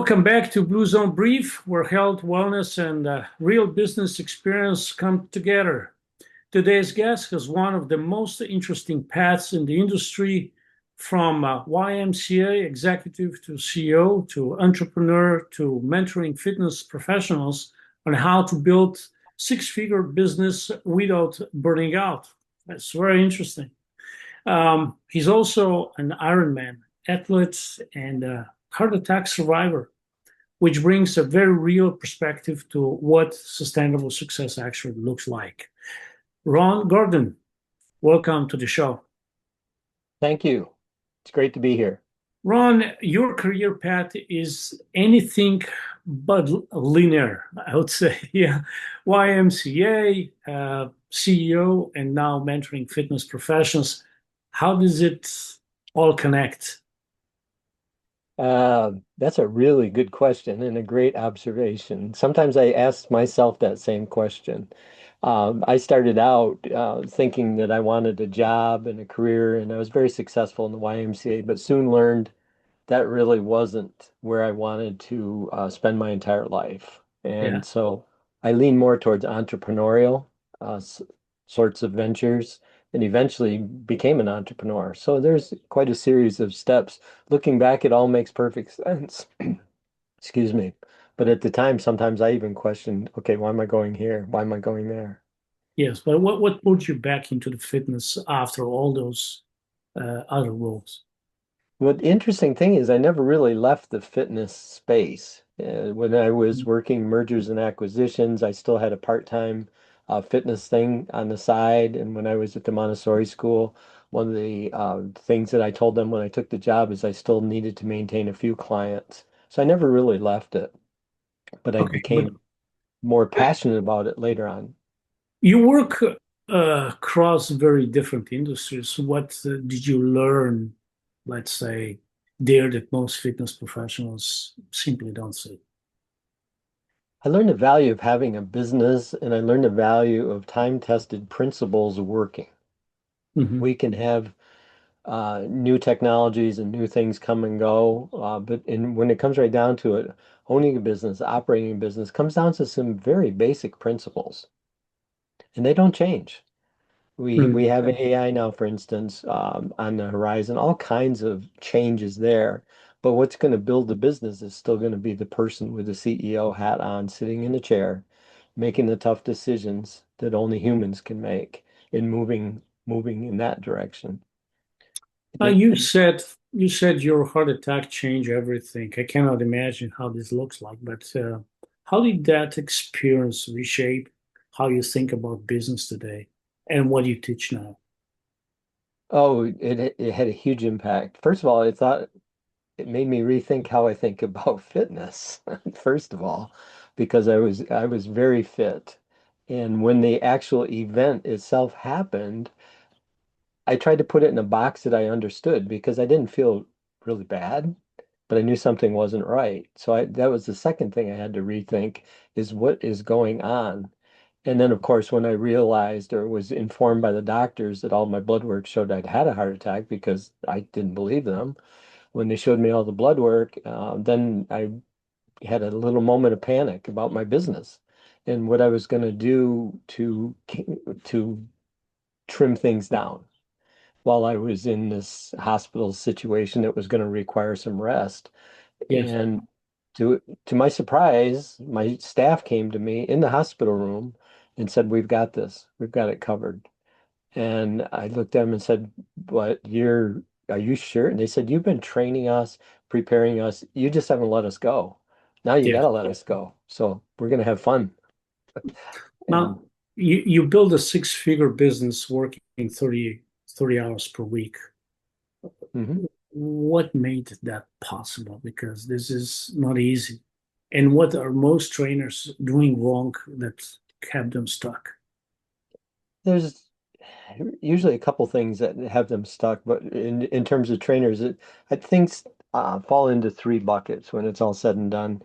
Welcome back to Blue Zone Brief, where health, wellness, and real business experience come together. Today's guest has one of the most interesting paths in the industry, from YMCA executive to CEO to entrepreneur to mentoring fitness professionals on how to build six-figure business without burning out. That's very interesting. He's also an Ironman athlete and heart attack survivor, which brings a very real perspective to what sustainable success actually looks like. Ron Gordon, welcome to the show. Thank you. It's great to be here. Ron, your career path is anything but linear, I would say. Yeah, YMCA, CEO, and now mentoring fitness professionals. How does it all connect? That's a really good question and a great observation. Sometimes I ask myself that same question. I started out thinking that I wanted a job and a career, and I was very successful in the YMCA, but soon learned that really wasn't where I wanted to spend my entire life. Yeah. And so I lean more towards entrepreneurial uh, s- sorts of ventures and eventually became an entrepreneur. So there's quite a series of steps. Looking back, it all makes perfect sense. Excuse me. But at the time, sometimes I even questioned, okay, why am I going here? Why am I going there? Yes, but what pulled you back into the fitness after all those other roles? What the interesting thing is, I never really left the fitness space. When I was working mergers and acquisitions, I still had a part-time fitness thing on the side. And when I was at the Montessori school, one of the things that I told them when I took the job is I still needed to maintain a few clients. So I never really left it, but I Okay, but became more passionate about it later on. you work across very different industries. What did you learn, let's say, there that most fitness professionals simply don't see? I learned the value of having a business and I learned the value of time-tested principles working. Hmm. We can have new technologies and new things come and go. When it comes right down to it, owning a business, operating a business comes down to some very basic principles, and they don't change. We Hmm. have AI now, for instance, on the horizon, all kinds of changes there. But what's going to build the business is still going to be the person with the CEO hat on, sitting in a chair, making the tough decisions that only humans can make in moving in that direction. You said your heart attack changed everything. I cannot imagine how this looks like, but how did that experience reshape how you think about business today and what you teach now? Oh, it had a huge impact. First of all, I thought it made me rethink how I think about fitness. First of all, because I was very fit. And when the actual event itself happened, I tried to put it in a box that I understood because I didn't feel really bad, but I knew something wasn't right. So that was the second thing I had to rethink is what is going on. And then, of course, when I realized or was informed by the doctors that all my blood work showed I'd had a heart attack because I didn't believe them, when they showed me all the blood work, then I had a little moment of panic about my business and what I was going to do to trim things down while I was in this hospital situation that was going to require some rest. Yes. And to my surprise, my staff came to me in the hospital room and said, "We've got this. We've got it covered." And I looked at them and said, "But are you sure?" And they said, "You've been training us, preparing us. You just haven't let us go. Now you got Yes. to let us go. So we're going to have fun." And Now, you build a six-figure business working 30 hours per week. mhm. What made that possible? Because this is not easy. And what are most trainers doing wrong that kept them stuck? There's usually a couple things that have them stuck, but in terms of trainers, I think fall into three buckets when it's all said and done.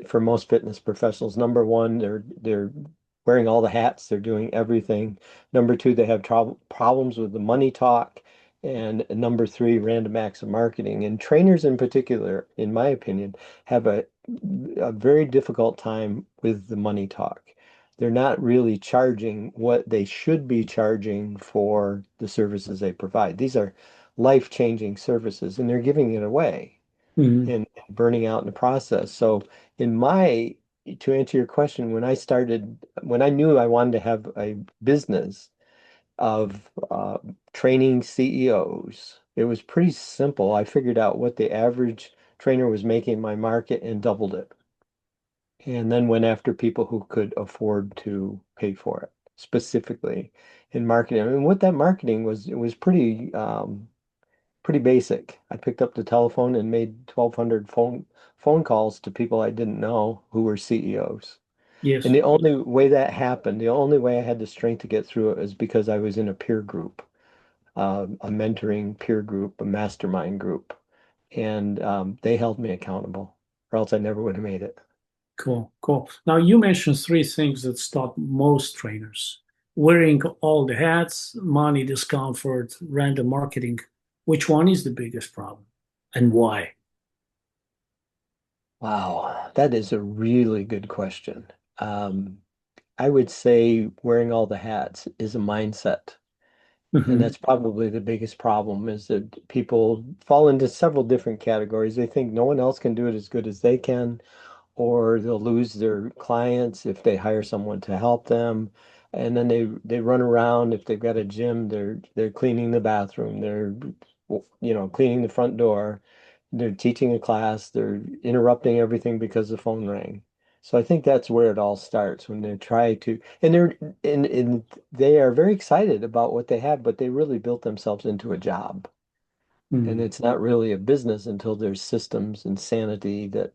For most fitness professionals, number one, they're wearing all the hats, they're doing everything. Number two, they have trouble problems with the money talk, and number three, random acts of marketing. And trainers in particular, in my opinion, have a a very difficult time with the money talk. They're not really charging what they should be charging for the services they provide. These are life-changing services, and they're giving it away Mhm. and burning out in the process. So, in my, to answer your question, when I knew I wanted to have a business of training CEOs, it was pretty simple. I figured out what the average trainer was making in my market and doubled it. And then went after people who could afford to pay for it, specifically in marketing. I mean, what that marketing was, it was pretty basic. I picked up the telephone and made 1,200 phone calls to people I didn't know who were CEOs. And Yes. the only way that happened, the only way I had the strength to get through it was because I was in a peer group, a mentoring peer group, a mastermind group, and they held me accountable, or else I never would have made it. Cool, cool. Now you mentioned three things that stop most trainers: wearing all the hats, money, discomfort, random marketing. Which one is the biggest problem and why? Wow, that is a really good question. Um, I would say wearing all the hats is a mindset. And Hmm. that's probably the biggest problem is that people fall into several different categories. They think no one else can do it as good as they can, or they'll lose their clients if they hire someone to help them. And then they run around. If they've got a gym, they're cleaning the bathroom, they're cleaning the front door, they're teaching a class, they're interrupting everything because the phone rang. So I think that's where it all starts when they try to, and they are very excited about what they have, but they really built themselves into a job. And Hmm. it's not really a business until there's systems and sanity that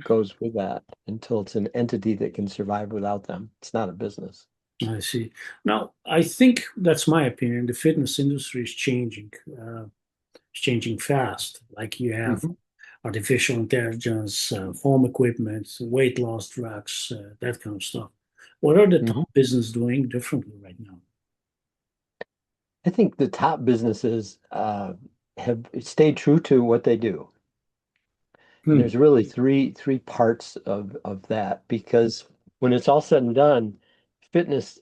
goes with that, until it's an entity that can survive without them. It's not a business. I see. Now, I think that's my opinion. The fitness industry is changing. It's changing fast. Like you have Mhm. artificial intelligence, home equipment, weight loss drugs, that kind of stuff. What are the Mhm. top business doing differently right now? I think the top businesses have stayed true to what they do. And Hmm. there's really three parts of that because when it's all said and done, fitness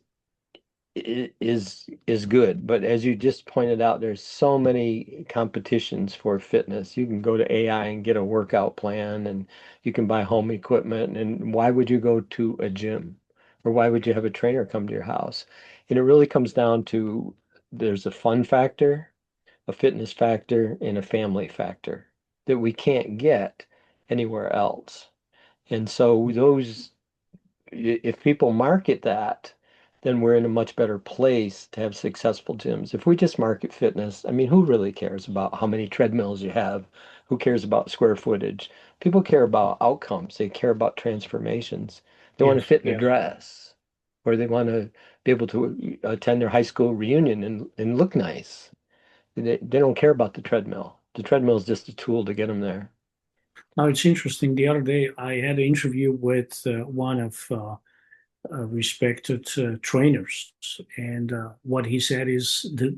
is good. But as you just pointed out, there's so many competitions for fitness. You can go to AI and get a workout plan, and you can buy home equipment. And why would you go to a gym? Or why would you have a trainer come to your house? And it really comes down to there's a fun factor, a fitness factor, and a family factor that we can't get anywhere else. And so those if people market that, then we're in a much better place to have successful gyms. If we just market fitness, I mean, who really cares about how many treadmills you have? Who cares about square footage? People care about outcomes. They care about transformations. They want to Yes. fit in a dress, or they want to be able to attend their high school reunion and look nice. They don't care about the treadmill. The treadmill is just a tool to get them there. Now it's interesting. The other day, I had an interview with one of respected trainers, and what he said is the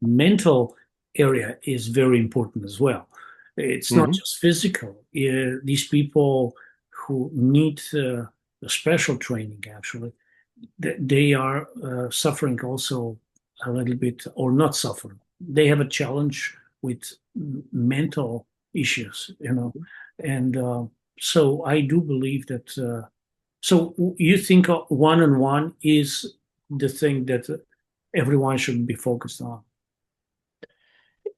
mental area is very important as well. It's not Hmm. just physical. These people who need special training, actually, they are suffering also a little bit, or not suffering. They have a challenge with mental issues, and so I do believe that. So you think one-on-one is the thing that everyone should be focused on?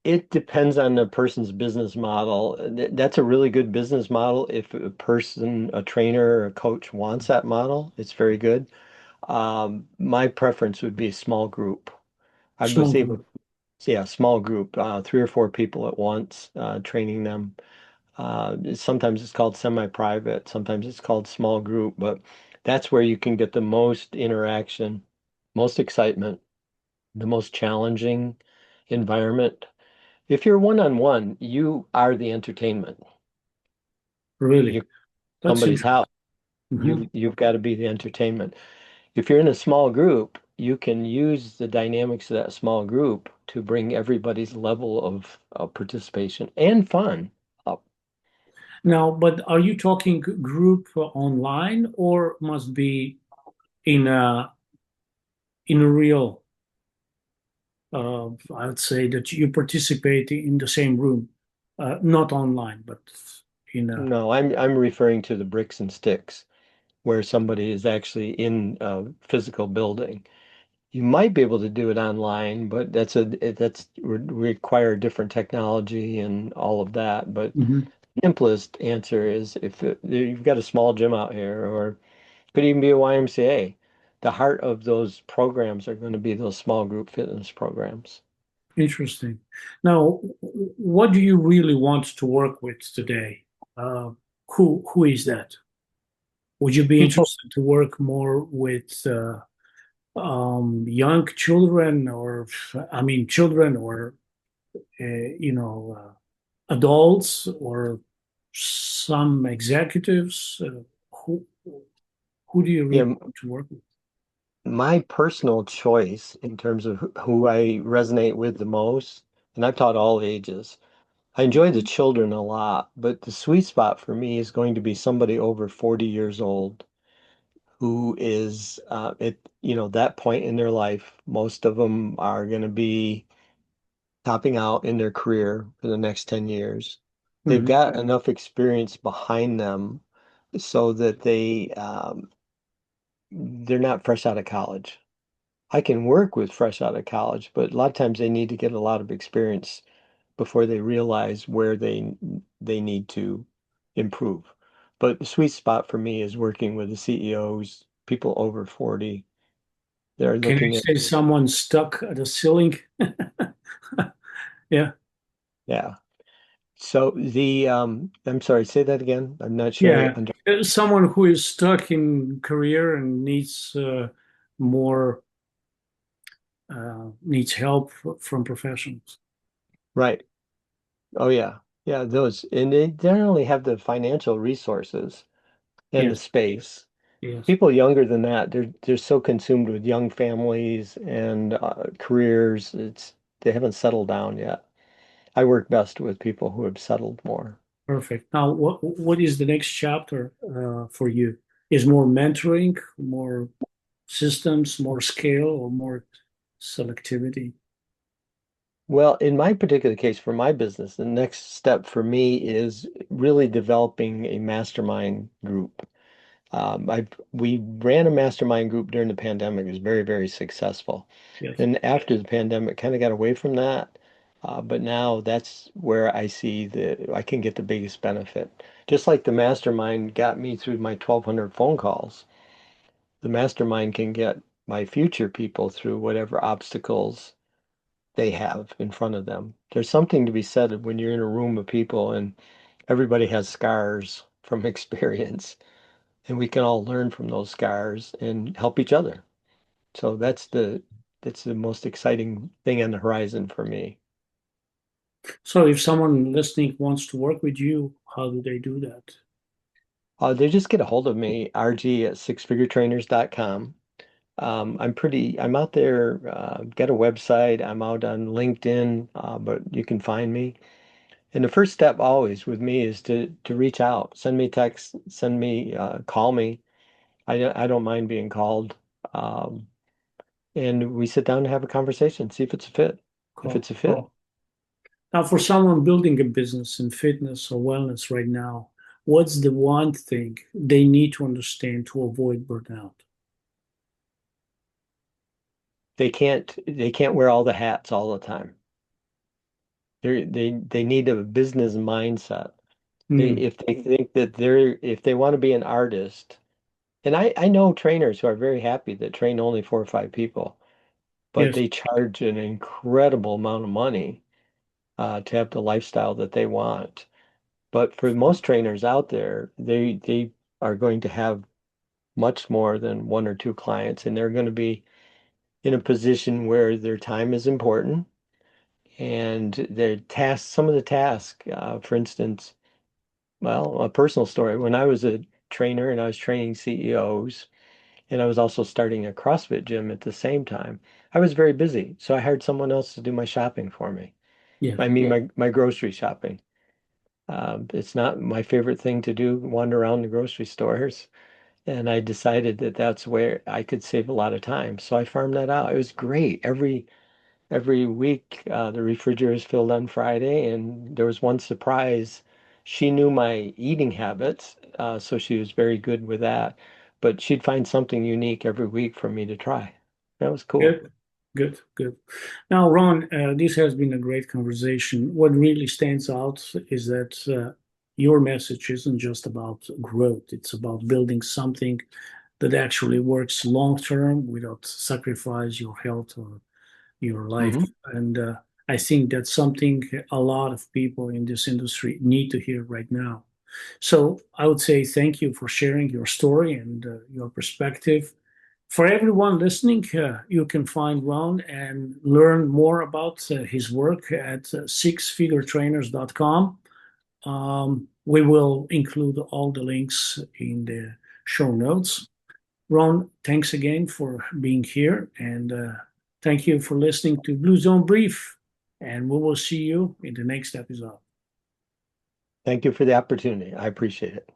It depends on the person's business model. That's a really good business model. If a person, a trainer or a coach wants that model, it's very good. My preference would be a small group. I Small was able, group. yeah, small group, three or four people at once, training them. Sometimes it's called semi-private, sometimes it's called small group, but that's where you can get the most interaction, most excitement, the most challenging environment. If you're one-on-one, you are the entertainment. Really? You That's somebody's interesting. house, Mhm. you've got to be the entertainment. If you're in a small group, you can use the dynamics of that small group to bring everybody's level of participation and fun up. Now, but are you talking group online or must be in a real, I'd say that you participate in the same room, not online, but in a. No, I'm referring to the bricks and sticks, where somebody is actually in a physical building. You might be able to do it online, but that's would require different technology and all of that. But Mhm. the simplest answer is you've got a small gym out here, or could even be a YMCA. The heart of those programs are going to be those small group fitness programs. Interesting. Now, what do you really want to work with today? Uh, who is that? Would you be People, interested to work more with young children, or I mean, children, or adults, or some executives? Who do you really yeah, want to work with? my personal choice in terms of who I resonate with the most, and I've taught all ages. I enjoy the children a lot, but the sweet spot for me is going to be somebody over 40 years old who is at that point in their life. Most of them are going to be topping out in their career for the next 10 years. They've Mhm. got enough experience behind them so that they're not fresh out of college. I can work with fresh out of college, but a lot of times they need to get a lot of experience before they realize where they need to improve. But the sweet spot for me is working with the CEOs, people over 40. They're Can I looking at, say someone stuck at the ceiling? Yeah, yeah. So I'm sorry, say that again. I'm not sure I yeah. under, Someone who is stuck in career and needs more needs help from professionals. right. Oh yeah. Yeah, those. And they generally have the financial resources and the Yes, space. yes, People younger than that, they're so consumed with young families and careers. They haven't settled down yet. I work best with people who have settled more. perfect. Now, what is the next chapter for you? Is more mentoring, more systems, more scale, or more selectivity? Well, in my particular case, for my business, the next step for me is really developing a mastermind group. We ran a mastermind group during the pandemic. It was very, very successful. Yes, Then after the pandemic, kind of got away from that. But now that's where I see I can get the biggest benefit. Just like the mastermind got me through my 1,200 phone calls, the mastermind can get my future people through whatever obstacles they have in front of them. There's something to be said when you're in a room of people and everybody has scars from experience, and we can all learn from those scars and help each other. So that's the most exciting thing on the horizon for me. so if someone listening wants to work with you, how do they do that? They just get a hold of me, RG at sixfiguretrainers.com. I'm out there, got a website, I'm out on LinkedIn, but you can find me. And the first step always with me is to reach out, send me text, call me. I don't mind being called. Um, and we sit down and have a conversation, see if it's a fit. If Cool. it's a fit, Now, for someone building a business in fitness or wellness right now, what's the one thing they need to understand to avoid burnout? they can't wear all the hats all the time. They need a business mindset. Hmm. If they think that if they want to be an artist, and I know trainers who are very happy that train only 4 or 5 people, but Yes, they charge an incredible amount of money to have the lifestyle that they want. But for most trainers out there, they are going to have much more than 1 or 2 clients, and they're going to be in a position where their time is important and their tasks, some of the tasks, for instance, well, a personal story. When I was a trainer and I was training CEOs, and I was also starting a CrossFit gym at the same time, I was very busy. So I hired someone else to do my shopping for me. yes. I mean, my grocery shopping. It's not my favorite thing to do, wander around the grocery stores. And I decided that that's where I could save a lot of time. So I farmed that out. It was great. Every week, the refrigerator is filled on Friday, and there was one surprise. She knew my eating habits, so she was very good with that. But she'd find something unique every week for me to try. That was cool. Good, good, good. Now, Ron, this has been a great conversation. What really stands out is that your message isn't just about growth, it's about building something that actually works long term without sacrifice your health or your life. Hmm. And I think that's something a lot of people in this industry need to hear right now. So I would say thank you for sharing your story and your perspective. For everyone listening, you can find Ron and learn more about his work at sixfiguretrainers.com. We will include all the links in the show notes. Ron, thanks again for being here, and thank you for listening to Blue Zone Brief. And we will see you in the next episode. Thank you for the opportunity. I appreciate it.